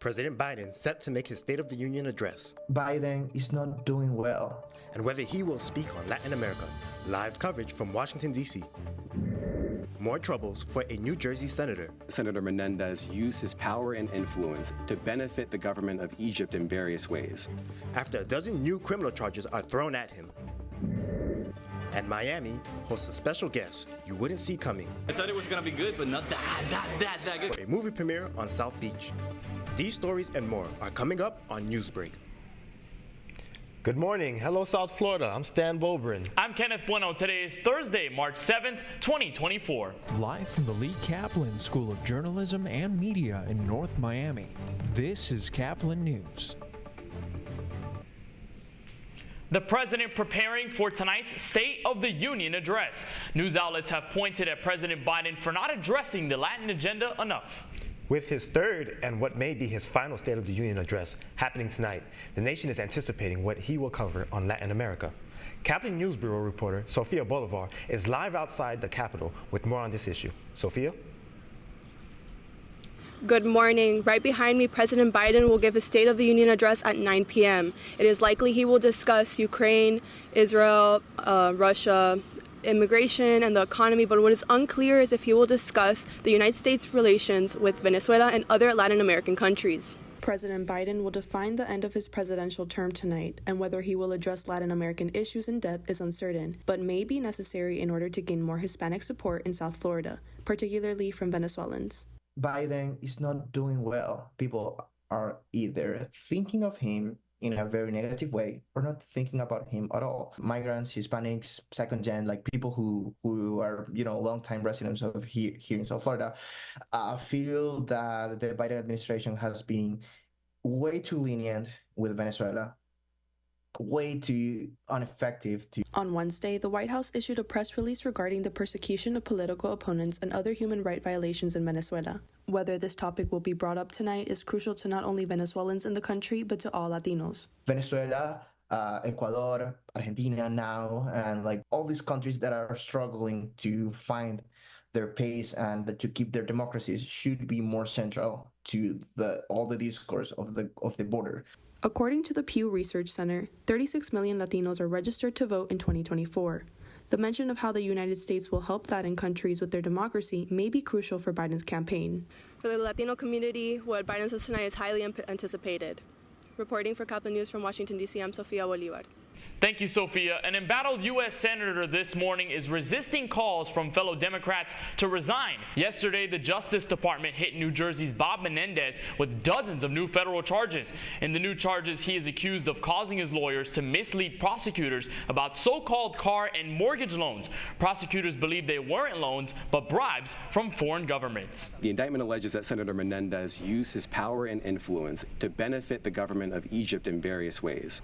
President Biden set to make his State of the Union address. Biden is not doing well. And whether he will speak on Latin America. Live coverage from Washington, D.C. More troubles for a New Jersey senator. Senator Menendez used his power and influence to benefit the government of Egypt in various ways. After a dozen new criminal charges are thrown at him. And Miami hosts a special guest you wouldn't see coming. I thought it was gonna be good, but not that good. For a movie premiere on South Beach. These stories and more are coming up on Newsbreak. Good morning. Hello, South Florida. I'm Stan Bobrin. I'm Kenneth Bueno. Today is Thursday, March 7th, 2024. Live from the Lee Kaplan School of Journalism and Media in North Miami, this is Caplin News. The president preparing for tonight's State of the Union address. News outlets have pointed at President Biden for not addressing the Latin agenda enough. With his third and what may be his final State of the Union address happening tonight, the nation is anticipating what he will cover on Latin America. Caplin News Bureau reporter Sofia Bolivar is live outside the Capitol with more on this issue. Sofia? Good morning. Right behind me, President Biden will give his State of the Union address at 9 p.m. It is likely he will discuss Ukraine, Israel, Russia, immigration, and the economy, but what is unclear is if he will discuss the United States' relations with Venezuela and other Latin American countries. President Biden will define the end of his presidential term tonight, and whether he will address Latin American issues in depth is uncertain, but may be necessary in order to gain more Hispanic support in South Florida, particularly from Venezuelans. Biden is not doing well. People are either thinking of him in a very negative way or not thinking about him at all. Migrants, Hispanics, second gen, like people who are, longtime residents of here in South Florida, feel that the Biden administration has been way too lenient with Venezuela, way too ineffective. On Wednesday, the White House issued a press release regarding the persecution of political opponents and other human rights violations in Venezuela. Whether this topic will be brought up tonight is crucial to not only Venezuelans in the country, but to all Latinos. Venezuela, Ecuador, Argentina now, and all these countries that are struggling to find their pace and to keep their democracies should be more central to all the discourse of the border. According to the Pew Research Center, 36 million Latinos are registered to vote in 2024. The mention of how the United States will help Latin countries with their democracy may be crucial for Biden's campaign. For the Latino community, what Biden says tonight is highly anticipated. Reporting for Caplin News from Washington, D.C., I'm Sofia Bolivar. Thank you, Sophia. An embattled U.S. Senator this morning is resisting calls from fellow Democrats to resign. Yesterday, the Justice Department hit New Jersey's Bob Menendez with dozens of new federal charges. In the new charges, he is accused of causing his lawyers to mislead prosecutors about so-called car and mortgage loans. Prosecutors believe they weren't loans, but bribes from foreign governments. The indictment alleges that Senator Menendez used his power and influence to benefit the government of Egypt in various ways.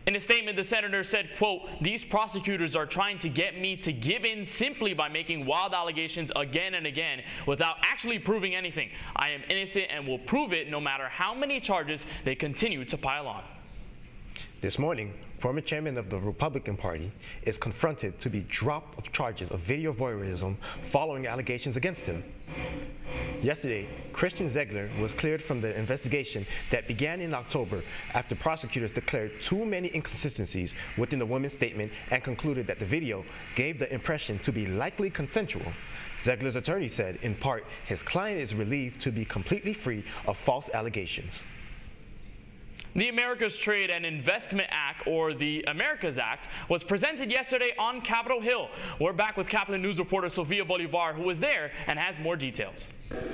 In a statement, the senator said, quote, "These prosecutors are trying to get me to give in simply by making wild allegations again and again without actually proving anything. I am innocent and will prove it no matter how many charges they continue to pile on." This morning, former chairman of the Republican Party is confronted to be dropped of charges of video voyeurism following allegations against him. Yesterday, Christian Ziegler was cleared from the investigation that began in October after prosecutors declared too many inconsistencies within the woman's statement and concluded that the video gave the impression to be likely consensual. Ziegler's attorney said, in part, his client is relieved to be completely free of false allegations. The America's Trade and Investment Act, or the America's Act, was presented yesterday on Capitol Hill. We're back with Caplin News reporter Sofia Bolivar, who was there and has more details.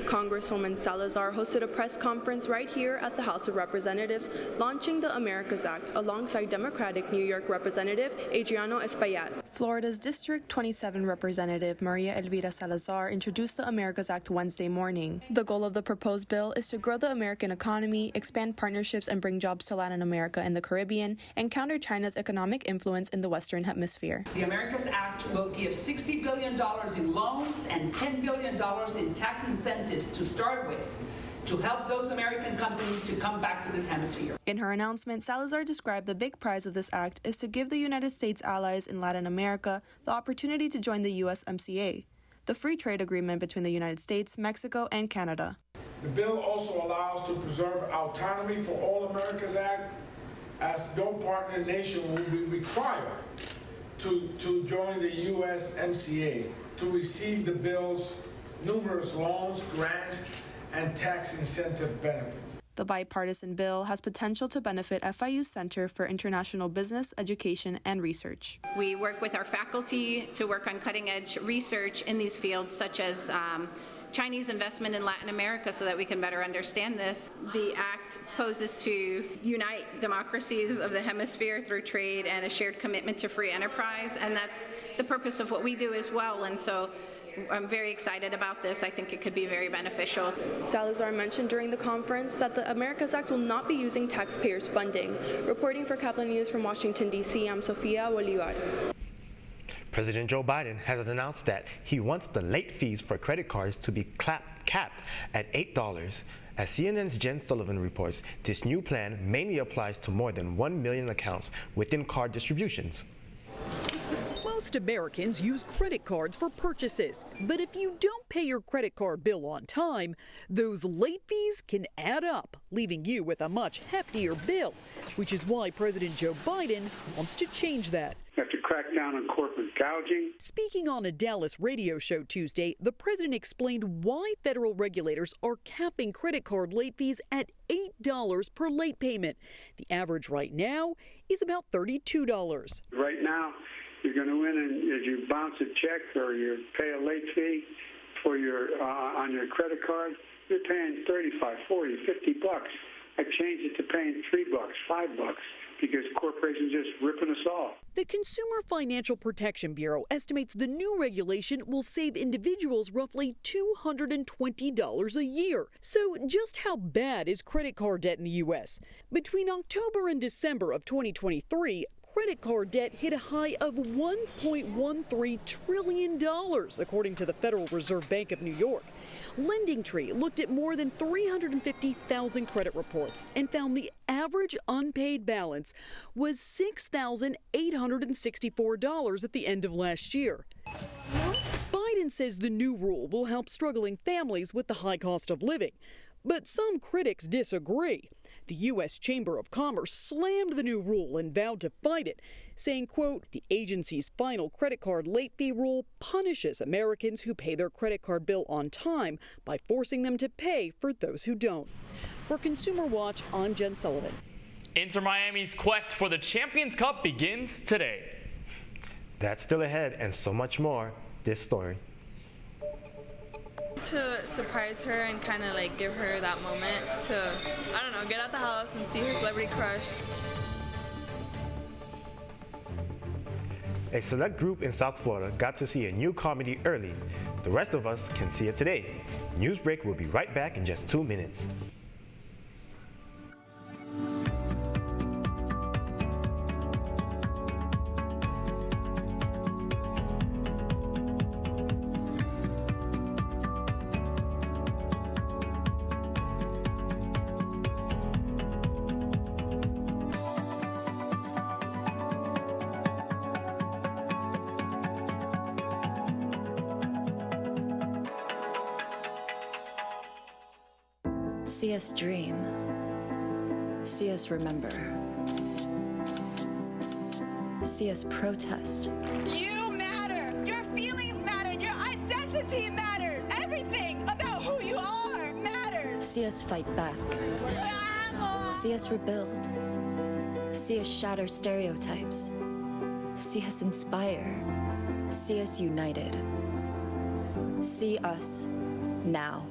Congresswoman Salazar hosted a press conference right here at the House of Representatives, launching the America's Act alongside Democratic New York Representative Adriano Espaillat. Florida's District 27 Representative Maria Elvira Salazar introduced the America's Act Wednesday morning. The goal of the proposed bill is to grow the American economy, expand partnerships and bring jobs to Latin America and the Caribbean, and counter China's economic influence in the Western Hemisphere. The America's Act will give $60 billion in loans and $10 billion in tax incentives to start with, to help those American companies to come back to this hemisphere. In her announcement, Salazar described the big prize of this act is to give the United States allies in Latin America the opportunity to join the USMCA, the free trade agreement between the United States, Mexico, and Canada. The bill also allows to preserve autonomy for All Americas Act, as no partner nation will be required to join the USMCA to receive the bill's numerous loans, grants, and tax incentive benefits. The bipartisan bill has potential to benefit FIU's Center for International Business, Education, and Research. We work with our faculty to work on cutting-edge research in these fields, such as Chinese investment in Latin America, so that we can better understand this. The act poses to unite democracies of the hemisphere through trade and a shared commitment to free enterprise, and that's the purpose of what we do as well. And so I'm very excited about this. I think it could be very beneficial. Salazar mentioned during the conference that the Americas Act will not be using taxpayers' funding. Reporting for Kaplan News from Washington, D.C., I'm Sofia Bolivar. President Joe Biden has announced that he wants the late fees for credit cards to be capped at $8. As CNN's Jen Sullivan reports, this new plan mainly applies to more than 1 million accounts within card distributions. Most Americans use credit cards for purchases, but if you don't pay your credit card bill on time, those late fees can add up, leaving you with a much heftier bill, which is why President Joe Biden wants to change that. We have to crack down on corporate gouging. Speaking on a Dallas radio show Tuesday, the president explained why federal regulators are capping credit card late fees at $8 per late payment. The average right now is about $32. Right now, you're going to win, and if you bounce a check or you pay a late fee for your on your credit card, you're paying $35, $40, $50. I changed it to paying $3, $5 because corporations just ripping us off. The Consumer Financial Protection Bureau estimates the new regulation will save individuals roughly $220 a year. So just how bad is credit card debt in the U.S.? Between October and December of 2023, credit card debt hit a high of $1.13 trillion, according to the Federal Reserve Bank of New York. LendingTree looked at more than 350,000 credit reports and found the average unpaid balance was $6,864 at the end of last year. Biden says the new rule will help struggling families with the high cost of living, but some critics disagree. The U.S. Chamber of Commerce slammed the new rule and vowed to fight it, saying, quote, the agency's final credit card late fee rule punishes Americans who pay their credit card bill on time by forcing them to pay for those who don't. For Consumer Watch, I'm Jen Sullivan. Inter Miami's quest for the Champions Cup begins today. That's still ahead and so much more. This story. To surprise her and kind of like give her that moment to, I don't know, get out the house and see her celebrity crush. A select group in South Florida got to see a new comedy early. The rest of us can see it today. Newsbreak will be right back in just 2 minutes. See us dream. See us remember. See us protest. You matter. Your feelings matter. Your identity matters. Everything about who you are matters. See us fight back. See us rebuild. See us shatter stereotypes. See us inspire. See us united. See us now.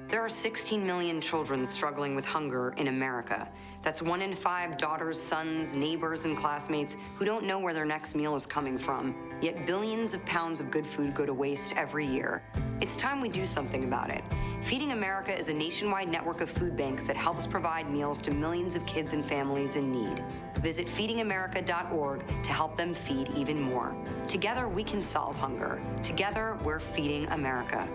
There are 16 million children struggling with hunger in America. That's 1 in 5 daughters, sons, neighbors, and classmates who don't know where their next meal is coming from. Yet billions of pounds of good food go to waste every year. It's time we do something about it. Feeding America is a nationwide network of food banks that helps provide meals to millions of kids and families in need. Visit feedingamerica.org to help them feed even more. Together, we can solve hunger. Together, we're feeding America.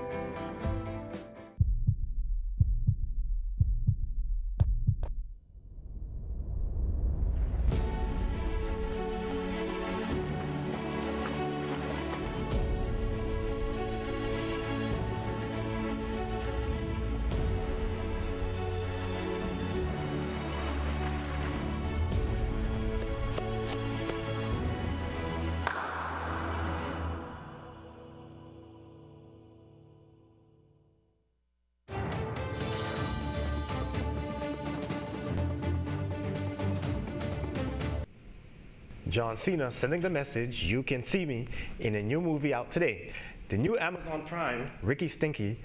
John Cena sending the message, "You can see me," in a new movie out today. The new Amazon Prime, Ricky Stinky,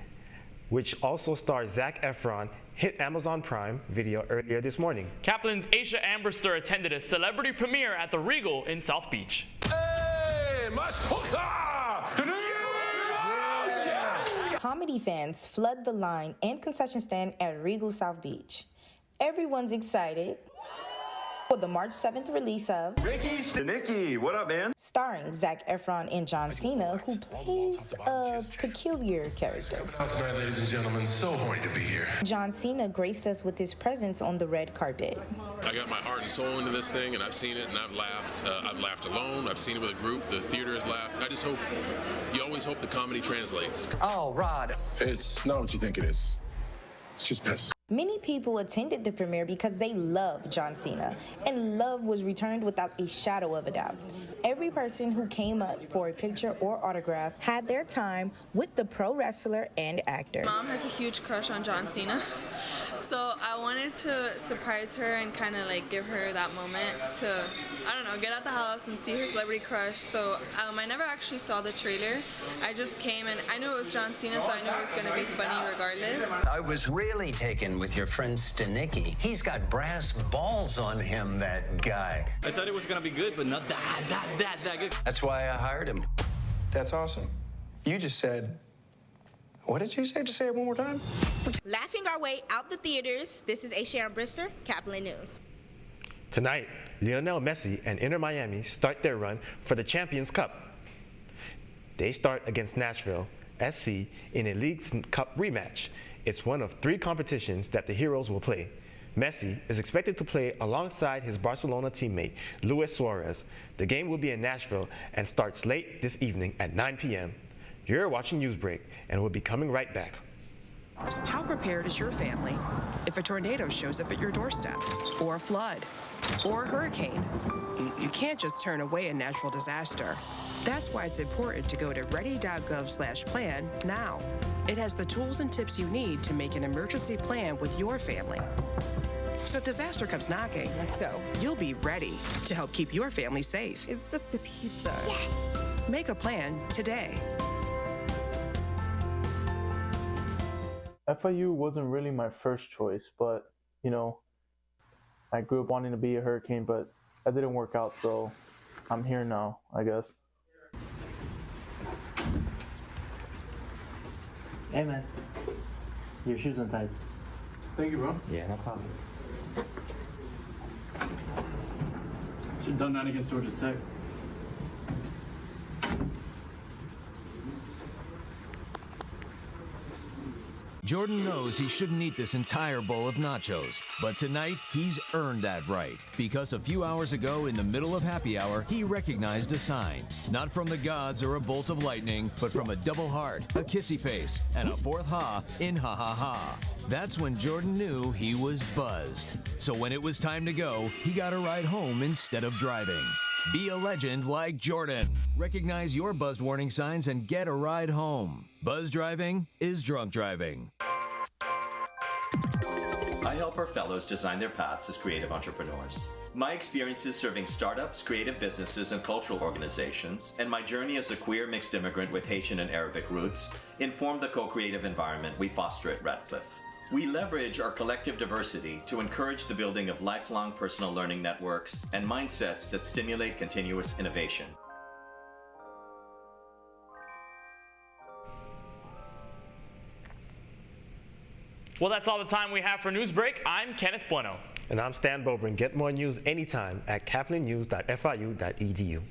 which also stars Zac Efron, hit Amazon Prime Video earlier this morning. Caplin's Aisha Ambrister attended a celebrity premiere at the Regal in South Beach. Hey, much Comedy fans flood the line and concession stand at Regal South Beach. Everyone's excited for the March 7th release of Nikki, what up, man? starring Zac Efron and John Cena, who plays a peculiar character. Out tonight, ladies and gentlemen, so horny to be here. John Cena graced us with his presence on the red carpet. I got my heart and soul into this thing, and I've seen it, and I've laughed. I've laughed alone. I've seen it with a group. The theater has laughed. I just hope, you always hope the comedy translates. Oh, Rod. It's not what you think it is. It's just piss. Many people attended the premiere because they love John Cena, and love was returned without a shadow of a doubt. Every person who came up for a picture or autograph had their time with the pro wrestler and actor. Mom has a huge crush on John Cena, so I wanted to surprise her and kind of like give her that moment to, I don't know, get out the house and see her celebrity crush. So I never actually saw the trailer. I just came and I knew it was John Cena, so I knew it was going to be funny regardless. I was really taken with your friend Stanicki. He's got brass balls on him, that guy. I thought it was gonna be good, but not that good. That's why I hired him. That's awesome. You just said, what did you say? Just say it one more time. Laughing our way out the theaters, this is Aisha Ambrister, Caplin News. Tonight, Lionel Messi and Inter Miami start their run for the Champions Cup. They start against Nashville SC in a Leagues Cup rematch. It's one of 3 competitions that the Heroes will play. Messi is expected to play alongside his Barcelona teammate, Luis Suarez. The game will be in Nashville and starts late this evening at 9 p.m. You're watching Newsbreak, and we'll be coming right back. How prepared is your family if a tornado shows up at your doorstep, or a flood, or a hurricane? You can't just turn away a natural disaster. That's why it's important to go to ready.gov/plan now. It has the tools and tips you need to make an emergency plan with your family. So if disaster comes knocking, let's go. You'll be ready to help keep your family safe. It's just a pizza. Yes. Make a plan today. FIU wasn't really my first choice, but, you know, I grew up wanting to be a Hurricane, but that didn't work out, so I'm here now, I guess. Hey, man. Your shoes untied. Thank you, bro. Yeah, no problem. Should have done that against Georgia Tech. Jordan knows he shouldn't eat this entire bowl of nachos, but tonight he's earned that right because a few hours ago in the middle of happy hour, he recognized a sign. Not from the gods or a bolt of lightning, but from a double heart, a kissy face, and a fourth ha in ha ha ha. That's when Jordan knew he was buzzed. So when it was time to go, he got a ride home instead of driving. Be a legend like Jordan. Recognize your buzzed warning signs and get a ride home. Buzz driving is drunk driving. I help our fellows design their paths as creative entrepreneurs. My experiences serving startups, creative businesses, and cultural organizations, and my journey as a queer mixed immigrant with Haitian and Arabic roots, inform the co-creative environment we foster at Radcliffe. We leverage our collective diversity to encourage the building of lifelong personal learning networks and mindsets that stimulate continuous innovation. Well, that's all the time we have for Newsbreak. I'm Kenneth Bueno. And I'm Stan Bobrin. Get more news anytime at caplinnews.fiu.edu.